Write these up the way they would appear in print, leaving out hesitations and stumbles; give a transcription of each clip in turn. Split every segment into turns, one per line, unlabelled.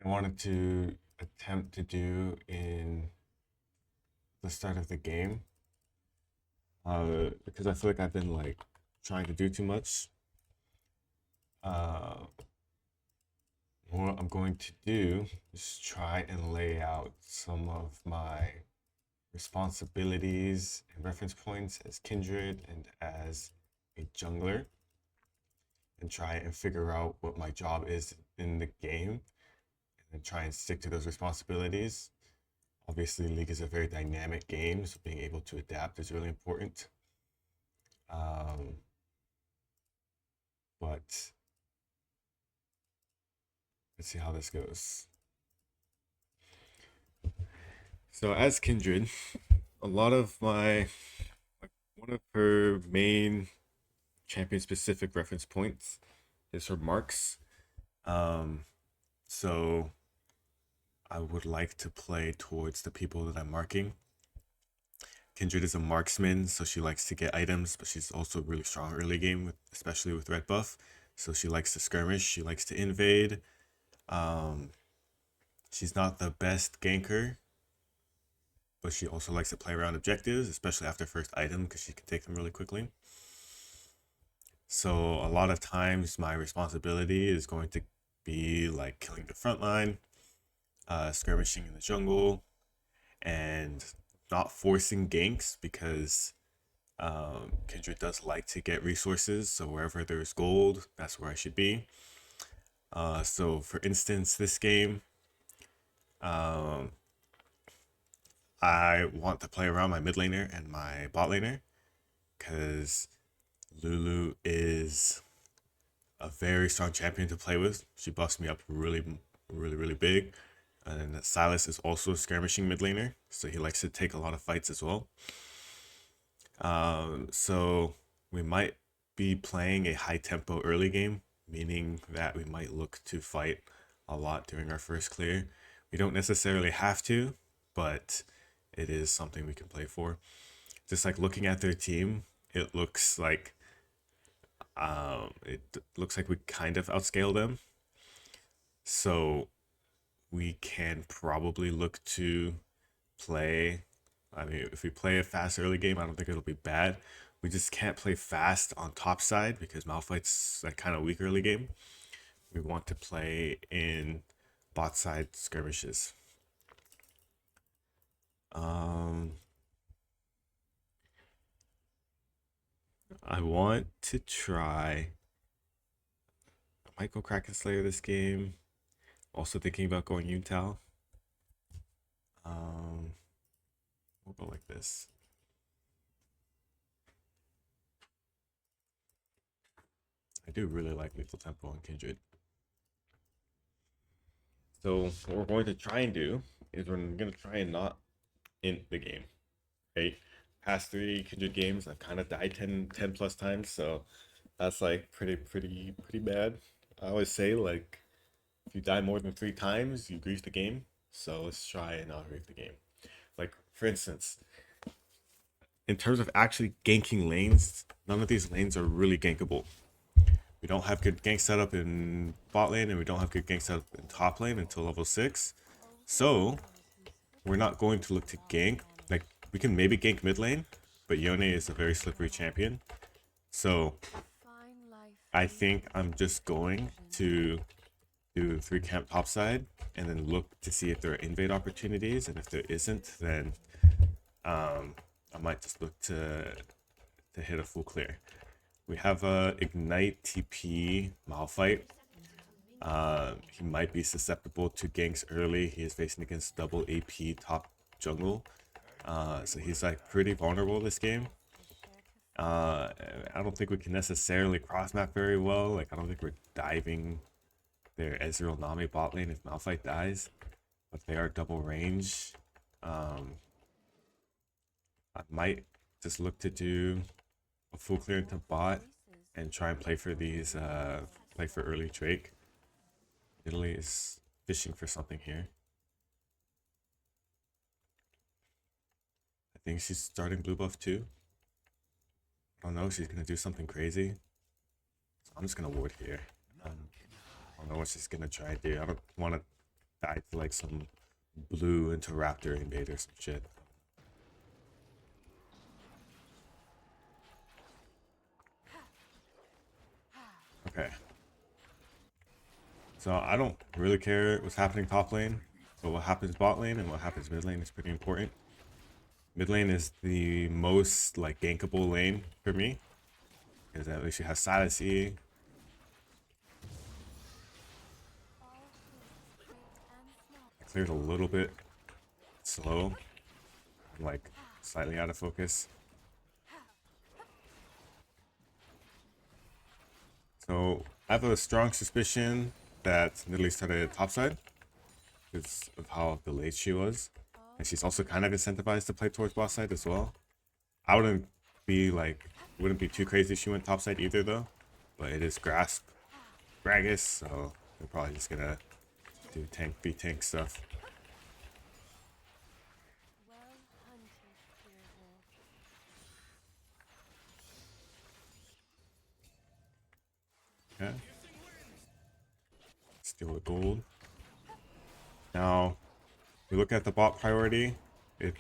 I wanted to attempt to do in the start of the game, because I feel like I've been like trying to do too much. Uh, what I'm going to do is try and lay out some of my responsibilities and reference points as Kindred and as a jungler, and try and figure out what my job is in the game and try and stick to those responsibilities. Obviously, League is a very dynamic game, so being able to adapt is really important. Um, but let's see how this goes. So as Kindred, a lot of my one of her main champion specific reference points is her marks. Um, so I would like to play towards the people that I'm marking. Kindred is a marksman, so she likes to get items, but she's also really strong early game, especially with red buff. So she likes to skirmish, she likes to invade. Um, she's not the best ganker, but she also likes to play around objectives, especially after first item, because she can take them really quickly. So a lot of times my responsibility is going to be like killing the front line, skirmishing in the jungle, and not forcing ganks because Kindred does like to get resources. So wherever there's gold, that's where I should be. So for instance, this game, um, I want to play around my mid laner and my bot laner because Lulu is a very strong champion to play with. She buffs me up really big. And then Silas is also a skirmishing mid laner, so he likes to take a lot of fights as well. So we might be playing a high tempo early game, meaning that we might look to fight a lot during our first clear. We don't necessarily have to, but it is something we can play for. Just like looking at their team, it looks like we kind of outscale them. So we can probably look to play. I mean, if we play a fast early game, I don't think it'll be bad. We just can't play fast on top side because Malphite's like kind of weak early game. We want to play in bot side skirmishes. Um, I want to try. I might go Kraken Slayer this game. Also thinking about going Utal. Um, we'll go like this. I do really like Lethal Tempo and Kindred. So what we're going to try and do is we're going to try and not in the game, right? Past three Kindred games, I've kind of died 10 plus times, so that's like pretty bad. I always say like if you die more than three times, you grief the game. So let's try and not grief the game. Like for instance, in terms of actually ganking lanes, none of these lanes are really gankable. We don't have good gank setup in bot lane, and we don't have good gank setup in top lane until level 6. So we're not going to look to gank. Like we can maybe gank mid lane, but Yone is a very slippery champion. So I think I'm just going to do 3 camp topside and then look to see if there are invade opportunities, and if there isn't, then I might just look to hit a full clear. We have a Ignite TP Malphite. He might be susceptible to ganks early. He is facing against double AP top jungle. So he's like pretty vulnerable this game. I don't think we can necessarily cross map very well. Like I don't think we're diving their Ezreal Nami bot lane if Malphite dies, but they are double range. I might just look to do a full clear into bot and try and play for these play for early Drake. Nidalee is fishing for something here. I think she's starting blue buff too. I don't know, she's gonna do something crazy. So I'm just gonna ward here. I don't know what she's gonna try to do. I don't want to died to like some blue Interraptor invade or some shit. Okay. So I don't really care what's happening top lane, but what happens bot lane and what happens mid lane is pretty important. Mid lane is the most like gankable lane for me, because at least you have Silas E. I cleared a little bit slow, like slightly out of focus. So I have a strong suspicion that Nidalee started topside because of how delayed she was. And she's also kind of incentivized to play towards boss side as well. I wouldn't be be too crazy if she went topside either though. But it is Grasp Gragas, so they're probably just gonna do tank v tank stuff. Okay. Steal the gold. Now, we look at the bot priority. It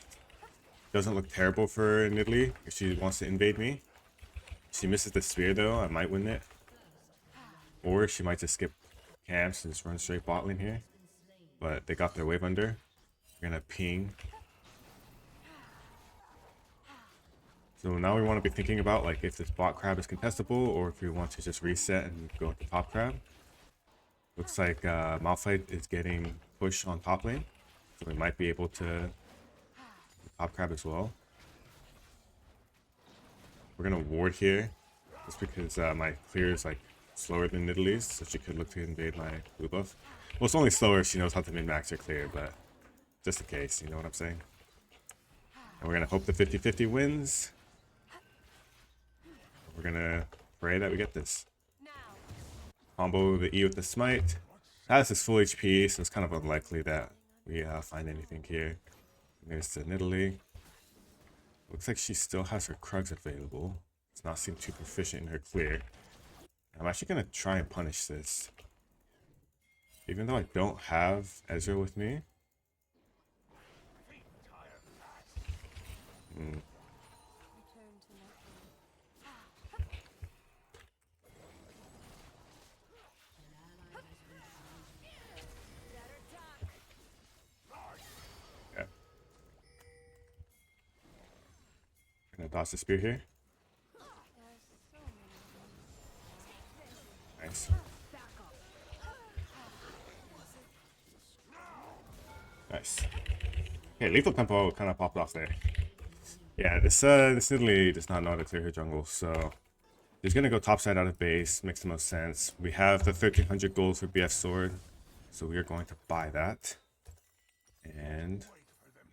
doesn't look terrible for Nidalee if she wants to invade me. If she misses the spear though, I might win it. Or she might just skip camps and just run straight bot lane here. But they got their wave under. We're gonna ping. So now we want to be thinking about like if this bot crab is contestable or if we want to just reset and go into top crab. Looks like Malphite is getting pushed on top lane. So we might be able to top crab as well. We're gonna ward here just because my clear is like slower than Nidalee's, so she could look to invade my blue buff. Well, it's only slower if she knows how to min-max her clear, but just in case, you know what I'm saying? And we're gonna hope the 50-50 wins. We're gonna pray that we get this. Combo the E with the smite. That is full HP, so it's kind of unlikely that we find anything here. There's the Nidalee. Looks like she still has her Krugs available. Does not seem too proficient in her clear. I'm actually gonna try and punish this. Even though I don't have Ezreal with me. Yeah. Gonna dodge the spear here. Nice. Nice. Okay, lethal tempo kind of popped off there. Yeah, this Nidalee does not know how to clear her jungle, so he's gonna go topside out of base. Makes the most sense. We have the 1300 gold for BF sword, so we are going to buy that and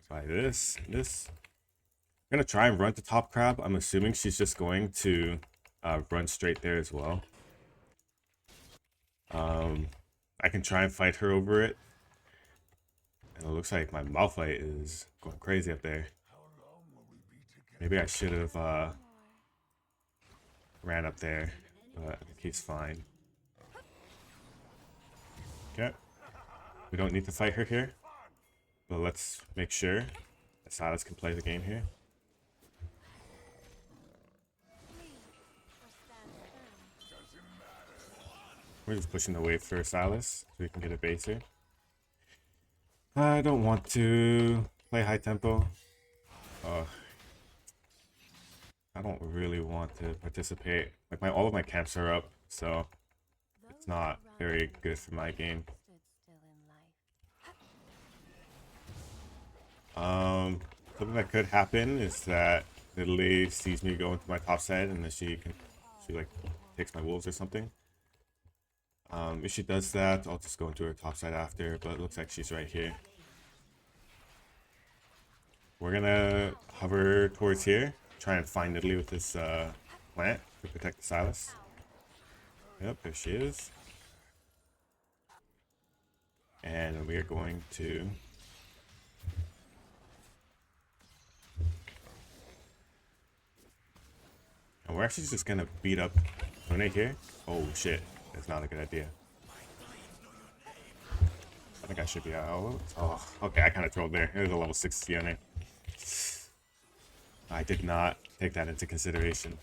buy this. This. I'm gonna try and run to top crab. I'm assuming she's just going to run straight there as well. I can try and fight her over it. And it looks like my Malphite is going crazy up there. Maybe I should have ran up there, but I think he's fine. Okay. We don't need to fight her here, but let's make sure that Silas can play the game here. We're just pushing the wave for Silas so we can get a base here. I don't want to play high tempo. I don't really want to participate. Like all of my camps are up, so it's not very good for my game. Something that could happen is that Nidalee sees me go into my top side and then she like takes my wolves or something. If she does that, I'll just go into her top side after, but it looks like she's right here. We're gonna hover towards here, try and find Nidalee with this plant to protect the Silas. Yep, there she is. And we are going to and we're actually just gonna beat up Lune here. Oh shit, that's not a good idea. think I should be out. Oh, okay, I kind of trolled there. It was a level 6 Tione. I did not take that into consideration.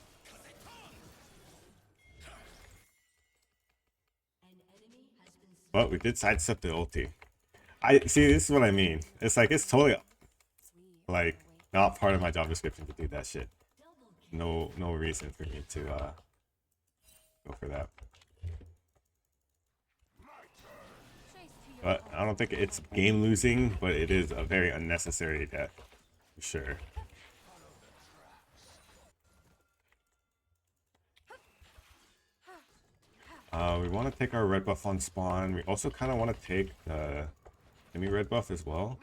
But we did sidestep the ulti. I see, this is what I mean. It's like, it's totally, like, not part of my job description to do that shit. No reason for me to go for that. But I don't think it's game losing, but it is a very unnecessary death, for sure. We want to take our red buff on spawn. We also kind of want to take the enemy red buff as well.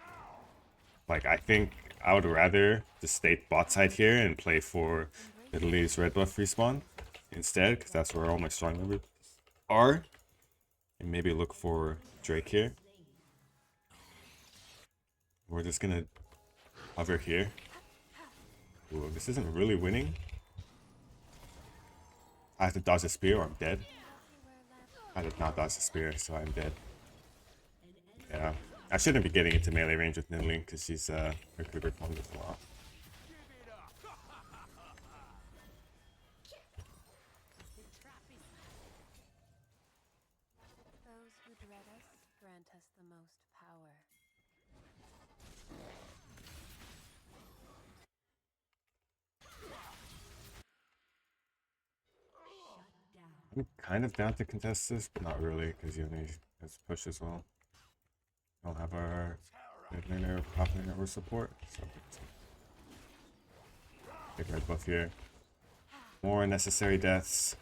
Like, I think I would rather just stay bot side here and play for Nidalee's red buff respawn instead, because that's where all my strong members are. And maybe look for Drake here. We're just gonna hover here. Ooh, this isn't really winning. I have to dodge a spear or I'm dead. I did not dodge the spear, so I'm dead. Yeah. I shouldn't be getting into melee range with Nidalee because she's her Cougar formed as well.
Those who dread us grant us the most power.
I'm kind of down to contest this, but not really, because Yone has push as well. Don't have our mid laner, top laner, or support, so big red buff here. More unnecessary deaths.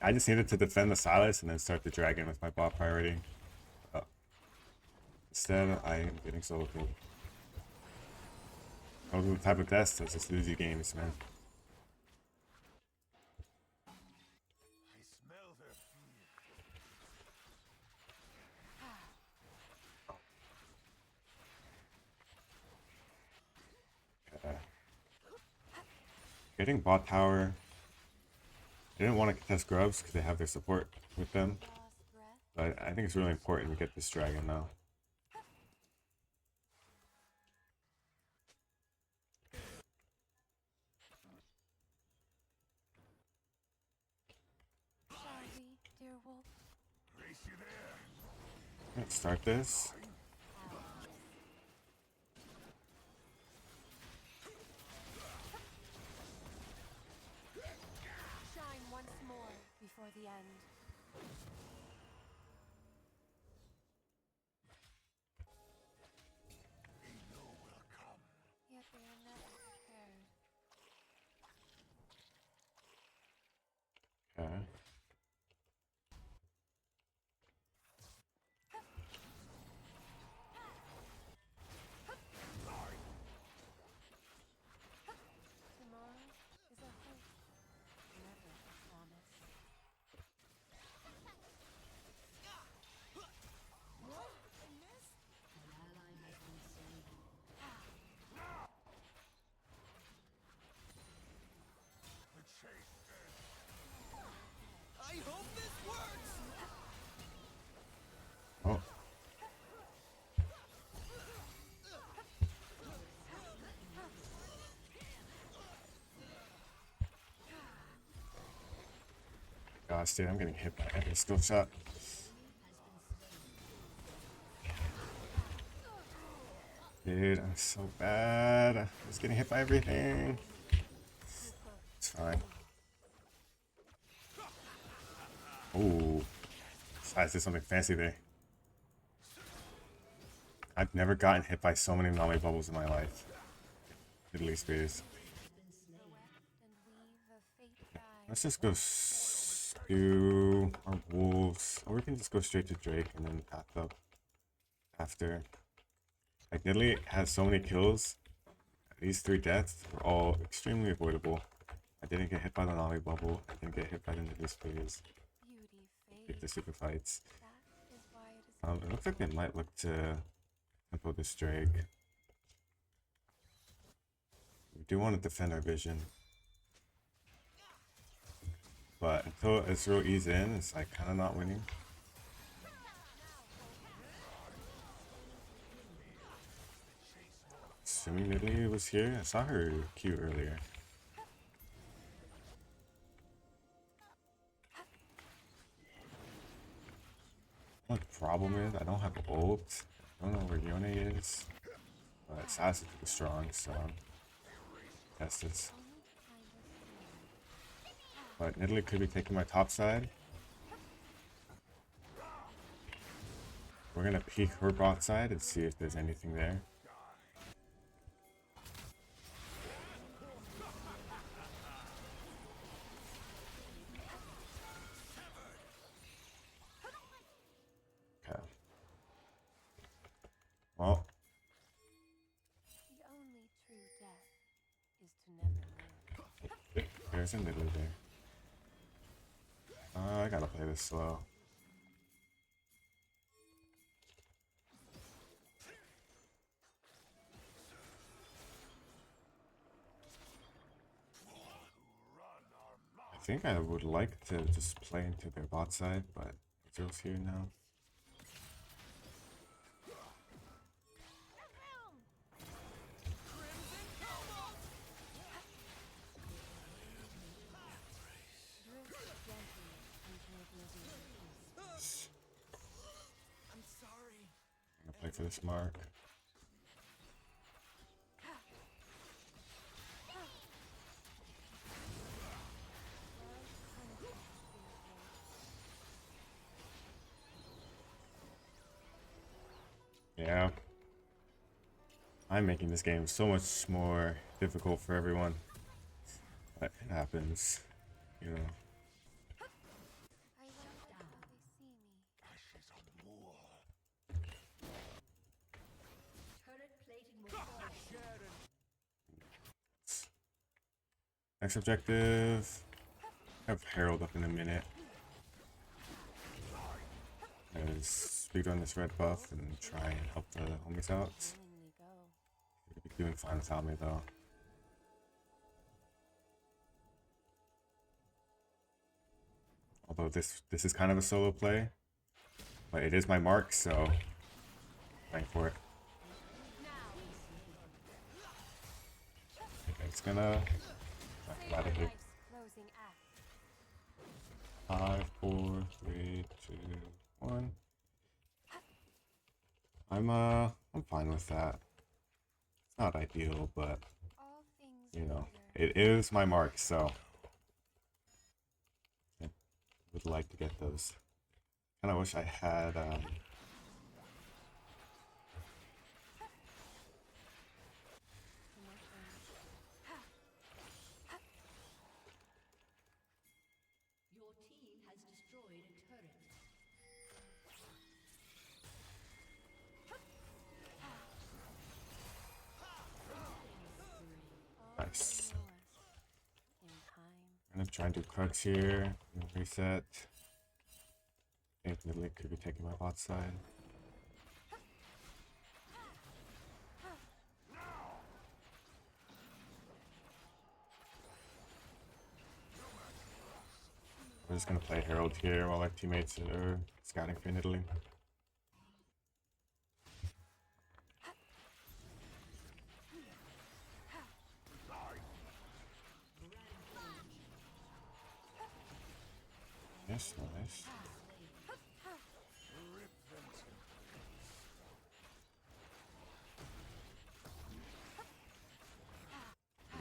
I just needed to defend the Silas and then start the dragon with my bot priority. Instead, I am getting solo kill. Those are the type of deaths that just lose you games, man. Getting bot tower. I didn't want to contest grubs because they have their support with them. But I think it's really important to get this dragon now. Let's start this.
Shine once more before the end. Yet they are never prepared.
Okay.
Tomorrow is a hope, never a promise.
I hope this works!
Oh. Gosh, dude, I'm getting hit by every skill shot. Dude, I'm so bad. I'm just getting hit by everything. It's fine. Ooh. I did something fancy there. I've never gotten hit by so many Nami bubbles in my life. At least spears. Let's just go do our wolves. Or we can just go straight to Drake and then path up after. Like, Nidalee has so many kills. These 3 deaths were all extremely avoidable. I didn't get hit by the Nami bubble. I didn't get hit by the Nidalee spears. Get the super fights. It looks like they might look to tempo this Drake. We do want to defend our vision. but until Ezreal ease in, it's like kind of not winning. Assuming Nidalee was here, I saw her Q earlier. The problem is I don't have ult. I don't know where Yone is, but Sass is pretty strong, so test this. But Nidalee could be taking my top side. We're gonna peek her bot side and see if there's anything there. Okay. Well,
The only true death is to never live.
there's a Nidalee there. I gotta play this slow. I think I would like to just play into their bot side, but Ezreal's here now.
I'm sorry.
I'm gonna play for this mark. Yeah. I'm making this game so much more difficult for everyone. But it happens, you know.
I wonder if they see me.
Turret plating will fall.
Next objective. Have Herald up in a minute. Speed on this red buff and try and help the homies out.
Willingly go.
They'll be doing fine without me though. Although this is kind of a solo play, but it is my mark, so playing for it. It's gonna
Save
ladder
my
here.
life's closing act.
5, 4, 3, 2, 1. I'm fine with that. It's not ideal, but
All things
you know,
wonder.
it is my mark, so I would like to get those. Kind of wish I had
Your team has destroyed a turret.
nice.
In time.
I'm gonna try and do Crux here. Reset. I think Nidalee could be taking my bot side. We're just gonna play Herald here while our teammates are scouting for Nidalee. Yes, nice.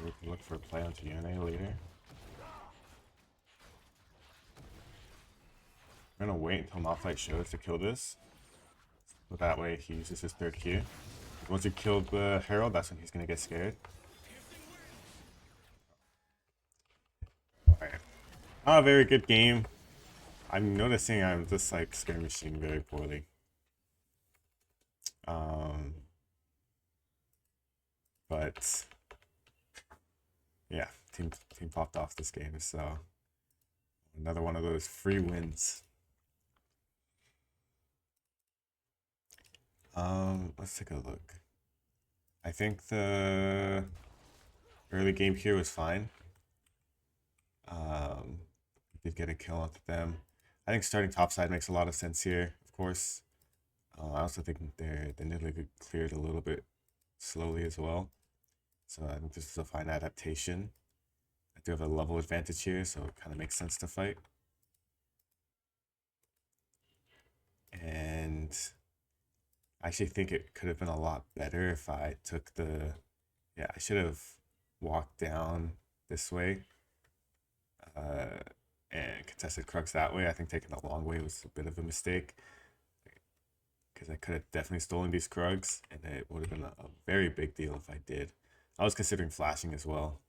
We can look for a play onto Yone later. I'm gonna wait until Malphite shows to kill this. So that way he uses his third Q. Once you kill the Herald, that's when he's gonna get scared. Alright. Not a very good game. I'm noticing I'm just like skirmishing very poorly. But yeah, team popped off this game, so another one of those free wins. Let's take a look. I think the early game here was fine. did get a kill onto them. I think starting topside makes a lot of sense here, of course. I also think the Nidalee could clear it a little bit slowly as well. So I think this is a fine adaptation. I do have a level advantage here, so it kind of makes sense to fight. And I actually think it could have been a lot better if I took the... Yeah, I should have walked down this way and contested Krugs that way. I think taking the long way was a bit of a mistake because I could have definitely stolen these Krugs, and it would have been a very big deal if I did. I was considering flashing as well.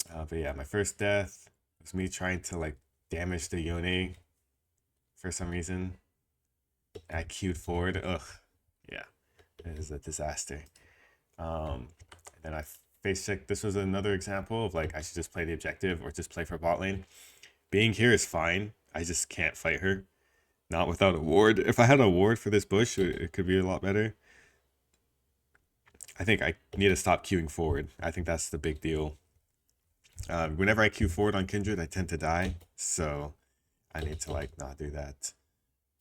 But yeah, my first death was me trying to like damage the Yone for some reason. I queued forward. Ugh, yeah, it is a disaster. And then I face checked. This was another example of like I should just play the objective or just play for bot lane. Being here is fine. I just can't fight her. Not without a ward. If I had a ward for this bush, it could be a lot better. I think I need to stop queuing forward. I think that's the big deal. Whenever I queue forward on Kindred, I tend to die. So I need to like not do that.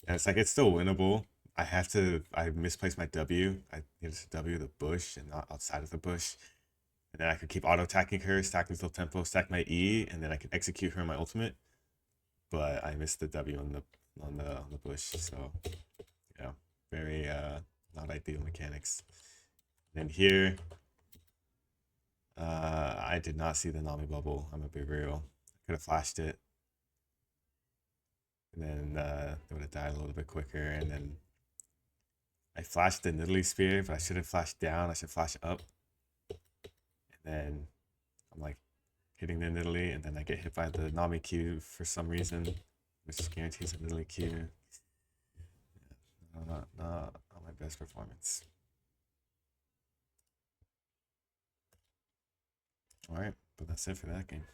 And it's like it's still winnable. I misplaced my W. I needed to W the bush and not outside of the bush. And then I could keep auto attacking her, stack until tempo, stack my E, and then I can execute her in my ultimate. But I missed the W on the bush, so yeah, very not ideal mechanics. Then here, I did not see the Nami bubble. I'm gonna be real. I could have flashed it, and then they would have died a little bit quicker. And then I flashed the Nidalee spear, but I should have flashed down. I should flash up, and then I'm like hitting the Nidalee, and then I get hit by the Nami Q for some reason, which guarantees a Nidalee Q. Not my best performance. Alright, but that's it for that game.